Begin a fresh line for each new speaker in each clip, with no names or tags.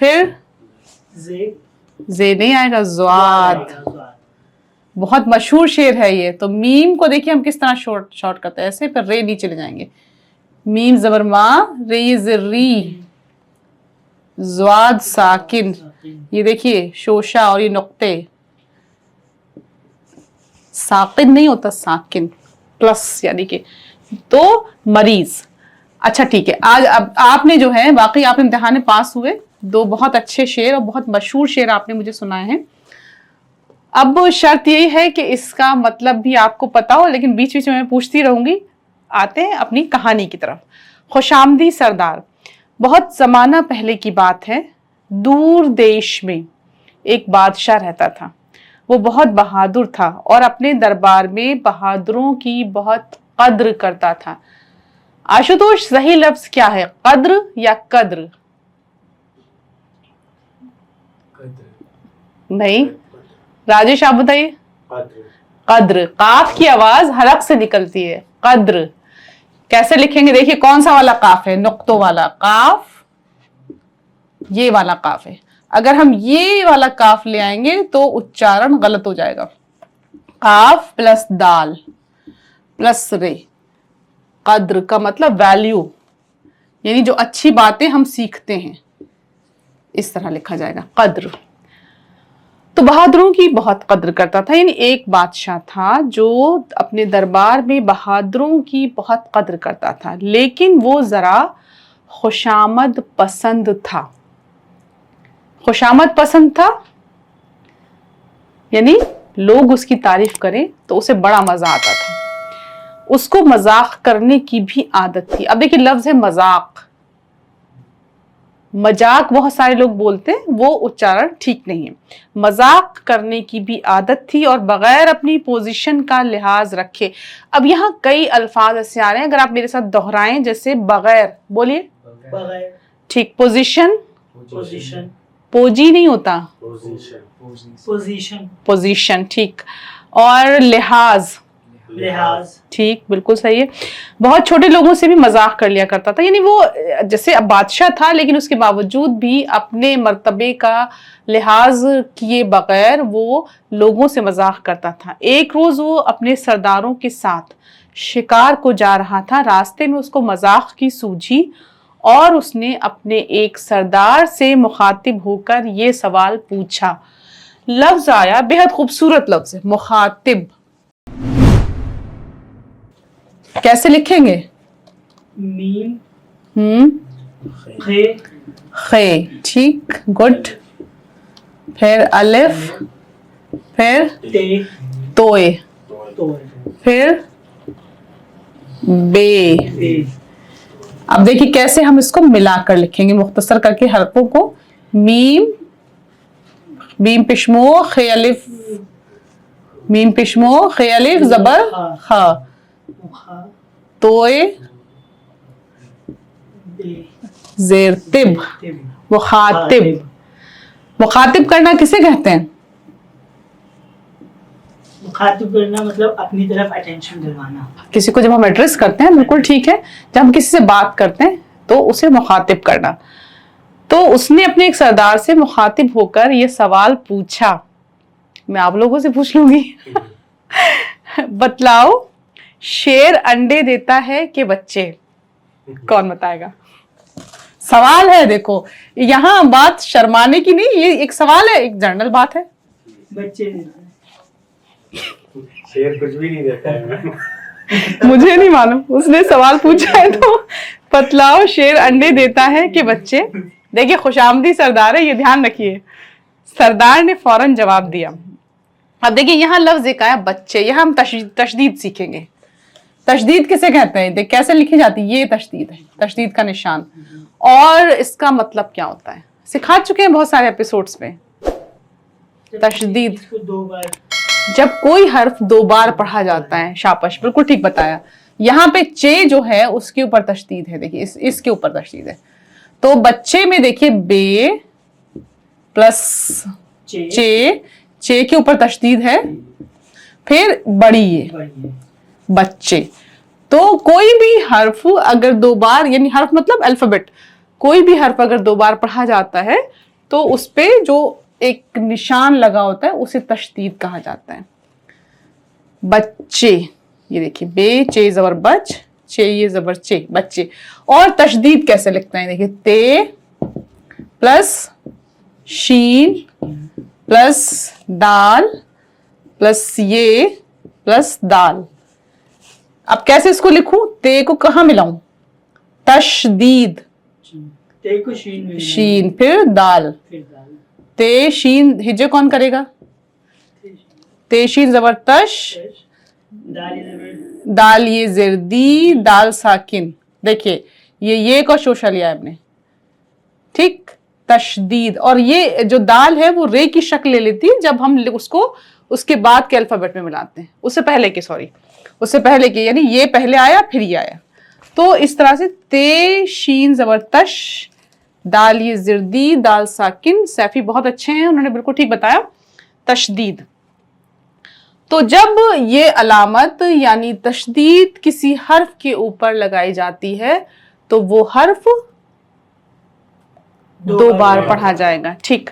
پھر زے نہیں آئے گا، زواد. بہت مشہور شعر ہے یہ. تو میم کو دیکھیے ہم کس طرح شارٹ کرتے ہیں، ایسے، پھر رے نیچے لے جائیں گے. میم زبر ماں، ری زر ری، زواد ساکن. یہ دیکھیے شوشا اور یہ نقطے، ساکن نہیں ہوتا، ساکن پلس یعنی کہ. تو مریض. اچھا ٹھیک ہے، آج اب آپ نے جو ہے واقعی آپ امتحان میں پاس ہوئے. 2 بہت اچھے شعر اور بہت مشہور شعر آپ نے مجھے سنائے ہیں. اب شرط یہی ہے کہ اس کا مطلب بھی آپ کو پتا ہو، لیکن بیچ بیچ میں میں پوچھتی رہوں گی. آتے ہیں اپنی کہانی کی طرف. خوش آمدی سردار. بہت زمانہ پہلے کی بات ہے، دور دیش میں ایک بادشاہ رہتا تھا. وہ بہت بہادر تھا اور اپنے دربار میں بہادروں کی بہت قدر کرتا تھا. آشوتوش صحیح لفظ کیا ہے، قدر یا قدر؟ نہیں، راجیش آپ بتائیے. قدر. قاف کی آواز حلق سے نکلتی ہے. قدر کیسے لکھیں گے؟ دیکھیے کون سا والا قاف ہے، نقطوں والا قاف، یہ والا قاف ہے. اگر ہم یہ والا قاف لے آئیں گے تو اچارن غلط ہو جائے گا. قاف پلس دال پلس رے. قدر کا مطلب ویلیو، یعنی جو اچھی باتیں ہم سیکھتے ہیں، اس طرح لکھا جائے گا قدر. تو بہادروں کی بہت قدر کرتا تھا. یعنی ایک بادشاہ تھا جو اپنے دربار میں بہادروں کی بہت قدر کرتا تھا، لیکن وہ ذرا خوشامد پسند تھا. خوشامد پسند تھا یعنی لوگ اس کی تعریف کریں تو اسے بڑا مزہ آتا تھا. اس کو مذاق کرنے کی بھی عادت تھی. اب دیکھیے لفظ ہے مذاق. مذاق بہت سارے لوگ بولتے ہیں، وہ اچارن ٹھیک نہیں ہے. مذاق کرنے کی بھی عادت تھی اور بغیر اپنی پوزیشن کا لحاظ رکھے. اب یہاں کئی الفاظ ایسے آ رہے ہیں، اگر آپ میرے ساتھ دہرائیں، جیسے بغیر. بولیے.
بغیر.
ٹھیک. پوزیشن.
پوزیشن.
پوجی نہیں ہوتا،
پوزیشن.
پوزیشن. ٹھیک. اور لحاظ.
لحاظ.
ٹھیک، بالکل صحیح ہے. بہت چھوٹے لوگوں سے بھی مذاق کر لیا کرتا تھا. یعنی وہ جیسے اب بادشاہ تھا لیکن اس کے باوجود بھی اپنے مرتبے کا لحاظ کیے بغیر وہ لوگوں سے مذاق کرتا تھا. ایک روز وہ اپنے سرداروں کے ساتھ شکار کو جا رہا تھا. راستے میں اس کو مذاق کی سوجھی اور اس نے اپنے ایک سردار سے مخاطب ہو کر یہ سوال پوچھا. لفظ آیا، بہت خوبصورت لفظ ہے، مخاطب. کیسے لکھیں گے؟
میم خے.
خے. ٹھیک، گڈ. پھر الف، پھر
تے.
توئے، پھر بے. اب دیکھیے کیسے ہم اس کو ملا کر لکھیں گے، مختصر کر کے حرفوں کو. میم، میم پشمو خے الف، میم پشمو خے الف زبر خا. توئے زیر طب. مخاطب. مخاطب کرنا کسے کہتے ہیں؟
مخاطب کرنا مطلب اپنی طرف اٹینشن دلوانا.
کسی کو جب ہم ایڈریس کرتے ہیں، بالکل ٹھیک ہے، جب ہم کسی سے بات کرتے ہیں تو اسے مخاطب کرنا. تو اس نے اپنے ایک سردار سے مخاطب ہو کر یہ سوال پوچھا. میں آپ لوگوں سے پوچھ لوں گی. بتلاؤ، شیر انڈے دیتا ہے کہ بچے؟ کون بتائے گا؟ سوال ہے، دیکھو یہاں بات شرمانے کی نہیں، یہ ایک سوال ہے، ایک جنرل بات ہے.
بچے.
شیر کچھ بھی نہیں دیتا ہے.
مجھے نہیں معلوم، اس نے سوال پوچھا ہے تو بتلاؤ شیر انڈے دیتا ہے کہ بچے؟ دیکھیے خوش آمدی سردار ہے، یہ دھیان رکھیے. سردار نے فوراً جواب دیا. اب دیکھیے یہاں لفظ ایک آیا بچے. یہاں ہم تشدید سیکھیں گے. تشدید کسے کہتے ہیں؟ دیکھ کیسے لکھی جاتی ہے، یہ تشدید ہے، تشدید کا نشان. اور اس کا مطلب کیا ہوتا ہے سکھا چکے ہیں بہت سارے ایپیسوڈز میں. تشدید جب کوئی حرف 2 بار پڑھا جاتا ہے. شاباش، بالکل ٹھیک بتایا. یہاں پہ چے جو ہے اس کے اوپر تشدید ہے. دیکھیے اس کے اوپر تشدید ہے. تو بچے میں دیکھیے بے پلس چے، چے کے اوپر تشدید ہے. پھر بڑی ہے بچے. تو کوئی بھی حرف اگر 2 بار، یعنی حرف مطلب الفابٹ، کوئی بھی حرف اگر 2 بار پڑھا جاتا ہے تو اس پہ جو ایک نشان لگا ہوتا ہے اسے تشدید کہا جاتا ہے. بچے, یہ دیکھیے بے چے زبر بچ, چے یہ زبر چے, بچے. اور تشدید کیسے لکھتا ہے, دیکھیے تے پلس شین پلس دال پلس یہ پلس دال. اب کیسے اس کو لکھوں, تے کو کہاں ملاؤں, تشدید,
تے کو شین میں
شین پھر دال,
پھر دال,
تے شین ہجے کون کرے گا, تے شین زبر تش,
دال زبر
دال یہ زردی, دال ساکن. دیکھیے یہ کو شوشہ لیا آپ نے, ٹھیک, تشدید. اور یہ جو دال ہے وہ رے کی شکل لے لیتی ہے جب ہم اس کو اس کے بعد کے الفابیٹ میں ملاتے ہیں, اس سے پہلے کے, سوری اس سے پہلے کے, یعنی یہ پہلے آیا پھر یہ آیا. تو اس طرح سے تے شین زبر تش, دال یہ زردی, دال ساکن. سیفی بہت اچھے ہیں, انہوں نے بالکل ٹھیک بتایا, تشدید. تو جب یہ علامت یعنی تشدید کسی حرف کے اوپر لگائی جاتی ہے تو وہ حرف دو بار پڑھا جائے گا. ٹھیک,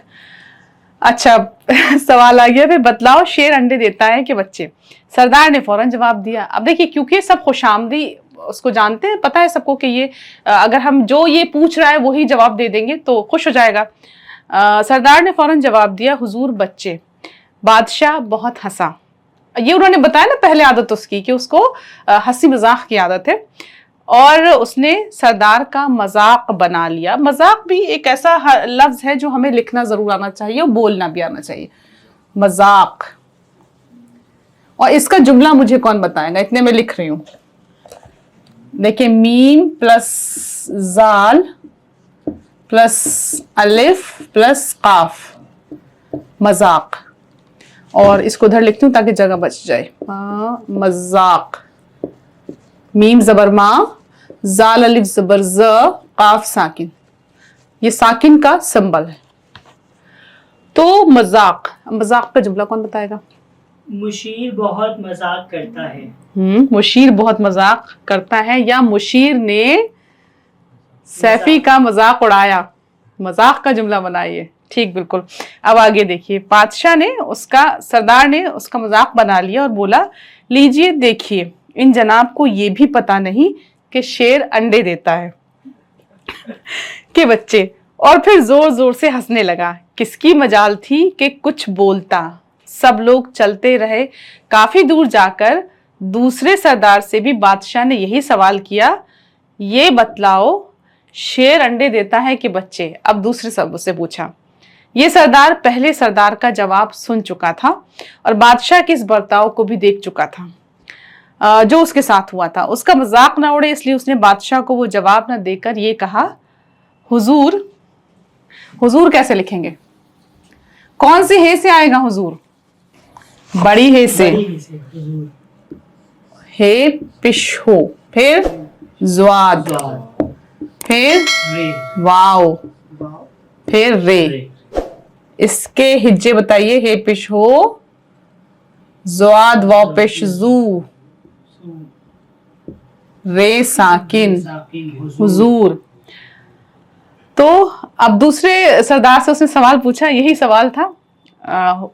اچھا سوال آ گیا, پھر بتلاؤ شیر انڈے دیتا ہے کہ بچے. سردار نے فوراً جواب دیا. اب دیکھیے کیونکہ سب خوش آمدی اس کو جانتے ہیں, پتہ ہے سب کو کہ یہ اگر ہم جو یہ پوچھ رہا ہے وہی جواب دے دیں گے تو خوش ہو جائے گا. سردار نے فوراً جواب دیا, حضور بچے. بادشاہ بہت ہنسا. یہ انہوں نے بتایا نا پہلے عادت اس کی کہ اس کو ہنسی مذاق کی عادت ہے, اور اس نے سردار کا مذاق بنا لیا. مذاق بھی ایک ایسا لفظ ہے جو ہمیں لکھنا ضرور آنا چاہیے اور بولنا بھی آنا چاہیے, مذاق. اور اس کا جملہ مجھے کون بتائے گا, اتنے میں لکھ رہی ہوں. دیکھیں میم پلس زال پلس الف پلس قاف, مذاق. اور اس کو ادھر لکھتی ہوں تاکہ جگہ بچ جائے. مذاق, میم زبر ماں, زال الف زبر ز, قاف ساکن. یہ ساکن کا سمبل ہے. تو مذاق, مذاق کا جملہ کون بتائے گا؟
مشیر بہت مذاق کرتا ہے.
مشیر بہت مذاق کرتا ہے, یا مشیر نے سیفی کا مذاق اڑایا, مذاق کا جملہ بنائیے. ٹھیک, بالکل. اب آگے دیکھیے, بادشاہ نے سردار نے اس کا مذاق بنا لیا اور بولا, لیجئے دیکھیے, ان جناب کو یہ بھی پتا نہیں کہ شیر انڈے دیتا ہے کہ بچے. اور پھر زور زور سے ہنسنے لگا. کس کی مجال تھی کہ کچھ بولتا. سب لوگ چلتے رہے. کافی دور جا کر دوسرے سردار سے بھی بادشاہ نے یہی سوال کیا, یہ بتلاؤ شیر انڈے دیتا ہے کہ بچے. اب دوسرے سب سے پوچھا. یہ سردار پہلے سردار کا جواب سن چکا تھا اور بادشاہ کے اس برتاؤ کو بھی دیکھ چکا تھا جو اس کے ساتھ ہوا تھا. اس کا مذاق نہ اڑے اس لیے اس نے بادشاہ کو وہ جواب نہ دے کر یہ کہا, حضور. حضور کیسے لکھیں گے, کون سی ہے سے آئے گا حضور, بڑی ہے سے, ہے پش ہو, پھر زواد, پھر واو, پھر رے. اس کے ہجے بتائیے, ہے پش ہو, زواد واو پش زو, رے ساکن, حضور. تو اب دوسرے سردار سے اس نے سوال پوچھا, یہی سوال تھا.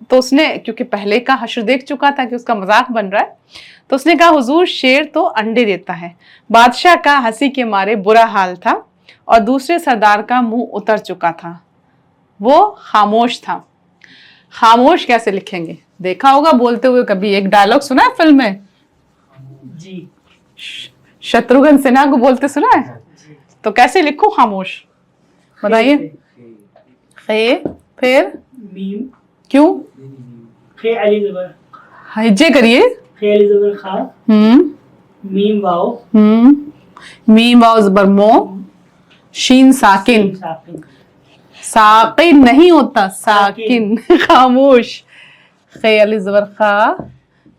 تو اس نے کیونکہ پہلے کا حشر دیکھ چکا تھا کہ اس کا مذاق بن رہا ہے, تو اس نے کہا, حضور شیر تو انڈے دیتا ہے. بادشاہ کا ہنسی کے مارے برا حال تھا اور دوسرے سردار کا منہ اتر چکا تھا. وہ خاموش تھا. خاموش کیسے لکھیں گے, دیکھا ہوگا بولتے ہوئے کبھی, ایک ڈائلوگ سنا ہے فلم میں,
جی
شتروگھن سنہا کو بولتے سنا ہے, تو کیسے لکھوں خاموش بتائیے. خے, پھر
میم,
کیوں,
خے علی زبر,
ہجے کریے,
خے علی زبر خا, میم واو,
میم واو زبر مو, شین ساکن. ساکن نہیں ہوتا, ساکن, خاموش. خے علی زبر خا,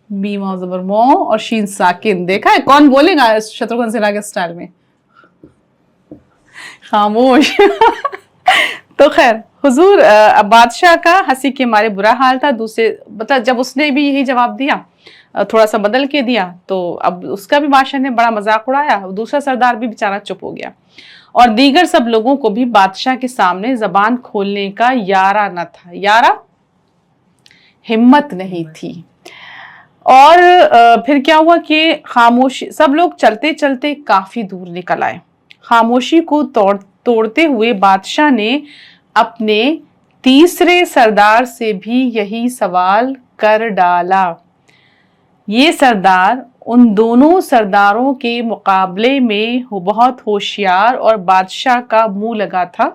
میم واو زبر مو اور شین ساکن. دیکھا ہے کون بولے گا شتروگھن سنہا کے سٹائل میں, خاموش. تو خیر حضور, بادشاہ کا ہنسی کے مارے برا حال تھا. دوسرے مطلب جب اس نے بھی یہی جواب دیا, تھوڑا سا بدل کے دیا, تو اب اس کا بھی بادشاہ نے بڑا مذاق اڑایا. دوسرا سردار بھی بیچارہ چپ ہو گیا. اور دیگر سب لوگوں کو بھی بادشاہ کے سامنے زبان کھولنے کا یارہ نہ تھا، یارہ ہمت نہیں تھی۔ اور پھر کیا ہوا کہ خاموشی، سب لوگ چلتے چلتے کافی دور نکل آئے۔ خاموشی کو توڑتے ہوئے بادشاہ نے اپنے تیسرے سردار سے بھی یہی سوال کر ڈالا۔ یہ سردار ان دونوں سرداروں کے مقابلے میں بہت ہوشیار اور بادشاہ کا منہ لگا تھا،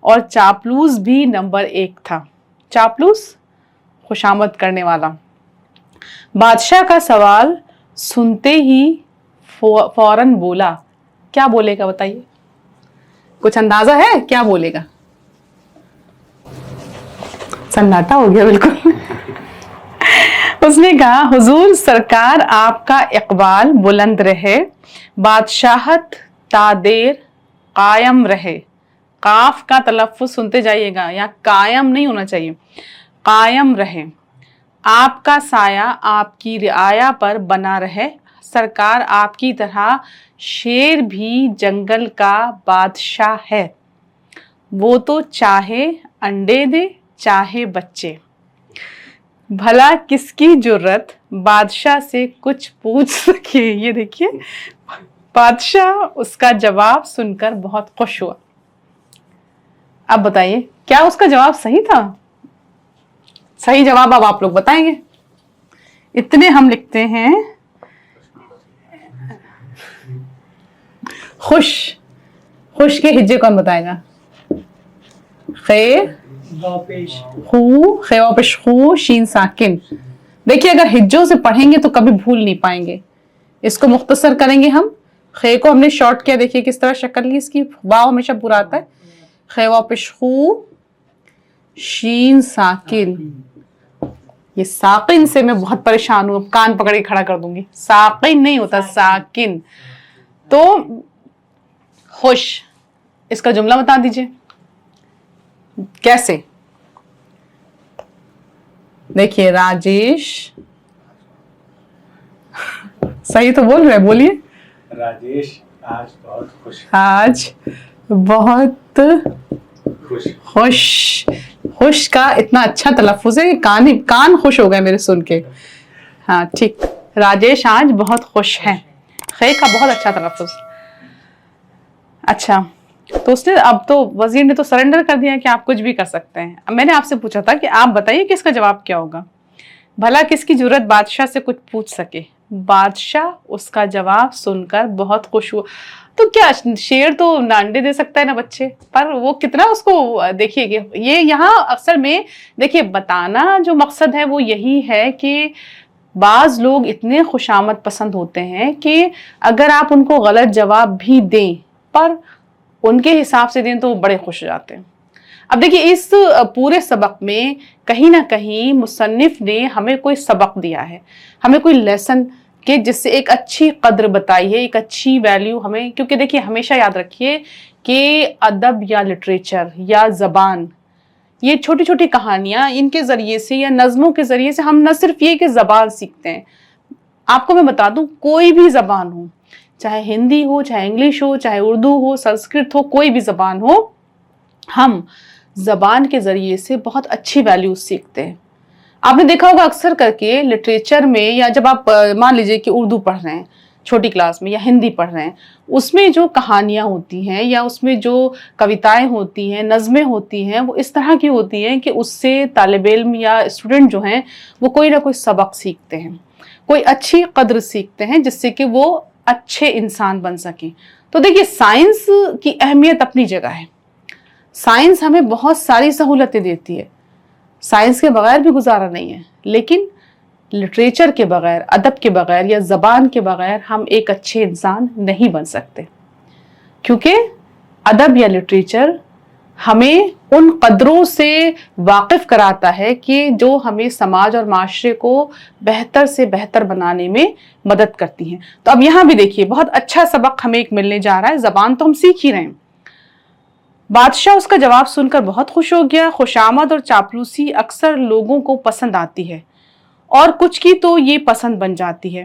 اور چاپلوس بھی نمبر 1 تھا۔ چاپلوس، خوشامد کرنے والا۔ بادشاہ کا سوال سنتے ہی فوراً بولا۔ کیا بولے گا بتائیے؟ کچھ اندازہ ہے کیا بولے گا؟ سناٹا ہو گیا بالکل۔ اس نے کہا، حضور سرکار آپ کا اقبال بلند رہے، بادشاہت تا دیر قائم رہے۔ قاف کا تلفظ سنتے جائیے گا، یہاں قائم نہیں ہونا چاہیے، قائم رہے۔ آپ کا سایہ آپ کی رعایا پر بنا رہے۔ سرکار آپ کی طرح شیر بھی جنگل کا بادشاہ ہے، وہ تو چاہے انڈے دے چاہے بچے۔ بھلا کس کی جرت بادشاہ سے کچھ پوچھ سکے؟ یہ دیکھیے، بادشاہ اس کا جواب سن کر بہت خوش ہوا۔ اب بتائیے کیا اس کا جواب صحیح تھا؟ صحیح جواب اب آپ لوگ بتائیں گے۔ اتنے ہم لکھتے ہیں خوش، خوش کے ہجے کون بتائے گا؟ خیر خو شین ساکن۔ دیکھیے اگر ہجوں سے پڑھیں گے تو کبھی بھول نہیں پائیں گے۔ اس کو مختصر کریں گے ہم، خے کو ہم نے شارٹ کیا، دیکھیے کس طرح شکل لی اس کی، واو ہمیشہ برا آتا ہے، خے واپش خو شین ساکن۔ یہ ساکن سے میں بہت پریشان ہوں، کان پکڑ کے کھڑا کر دوں گی، ساکن نہیں ہوتا، ساکن۔ تو خوش، اس کا جملہ بتا دیجئے کیسے؟ دیکھیے راجیش، صحیح تو بول رہے، بولیے۔
راجیش آج بہت خوش،
آج بہت خوش۔ خوش کا اتنا اچھا تلفظ ہے کہ کان خوش ہو گئے میرے سن کے۔ ہاں ٹھیک، راجیش آج بہت خوش ہے، خے کا بہت اچھا تلفظ۔ اچھا، تو اس نے اب تو وزیر نے تو سرنڈر کر دیا کہ آپ کچھ بھی کر سکتے ہیں۔ اب میں نے آپ سے پوچھا تھا کہ آپ بتائیے کہ اس کا جواب کیا ہوگا؟ بھلا کس کی جرت بادشاہ سے کچھ پوچھ سکے؟ بادشاہ اس کا جواب سن کر بہت خوش ہوا۔ تو کیا شیر تو نہ انڈے دے سکتا ہے نہ بچے، پر وہ کتنا اس کو دیکھیے کہ یہ یہاں اکثر میں دیکھیے بتانا جو مقصد ہے وہ یہی ہے کہ بعض لوگ اتنے خوشامد پسند ہوتے ہیں کہ اگر آپ ان کو غلط جواب بھی دیں پر ان کے حساب سے دیں تو وہ بڑے خوش ہو جاتے ہیں۔ اب دیکھیے اس پورے سبق میں کہیں نہ کہیں مصنف نے ہمیں کوئی سبق دیا ہے، ہمیں کوئی لیسن کہ جس سے ایک اچھی قدر بتائی ہے، ایک اچھی ویلیو ہمیں، کیونکہ دیکھیے ہمیشہ یاد رکھیے کہ ادب یا لٹریچر یا زبان، یہ چھوٹی چھوٹی کہانیاں، ان کے ذریعے سے یا نظموں کے ذریعے سے ہم نہ صرف یہ کہ زبان سیکھتے ہیں۔ آپ کو میں بتا دوں، کوئی بھی زبان ہو، چاہے ہندی ہو، چاہے انگلش ہو، چاہے اردو ہو، سنسکرت ہو، کوئی بھی زبان ہو، ہم زبان کے ذریعے سے بہت اچھی ویلیوز سیکھتے ہیں۔ آپ نے دیکھا ہوگا اکثر کر کے لٹریچر میں، یا جب آپ مان لیجئے کہ اردو پڑھ رہے ہیں چھوٹی کلاس میں یا ہندی پڑھ رہے ہیں، اس میں جو کہانیاں ہوتی ہیں یا اس میں جو کویتائیں ہوتی ہیں، نظمیں ہوتی ہیں، وہ اس طرح کی ہوتی ہیں کہ اس سے طالب علم یا اسٹوڈنٹ جو ہیں وہ کوئی نہ کوئی سبق سیکھتے ہیں، کوئی اچھی قدر سیکھتے ہیں جس سے کہ وہ اچھے انسان بن سکیں۔ تو دیکھیے سائنس کی اہمیت اپنی جگہ ہے، سائنس ہمیں بہت ساری سہولتیں دیتی ہے، سائنس کے بغیر بھی گزارا نہیں ہے، لیکن لٹریچر کے بغیر، ادب کے بغیر یا زبان کے بغیر ہم ایک اچھے انسان نہیں بن سکتے، کیونکہ ادب یا لٹریچر ہمیں ان قدروں سے واقف کراتا ہے کہ جو ہمیں سماج اور معاشرے کو بہتر سے بہتر بنانے میں مدد کرتی ہیں۔ تو اب یہاں بھی دیکھیے بہت اچھا سبق ہمیں ایک ملنے جا رہا ہے، زبان تو ہم سیکھ ہی رہے ہیں۔ بادشاہ اس کا جواب سن کر بہت خوش ہو گیا۔ خوشامد اور چاپلوسی اکثر لوگوں کو پسند آتی ہے اور کچھ کی تو یہ پسند بن جاتی ہے۔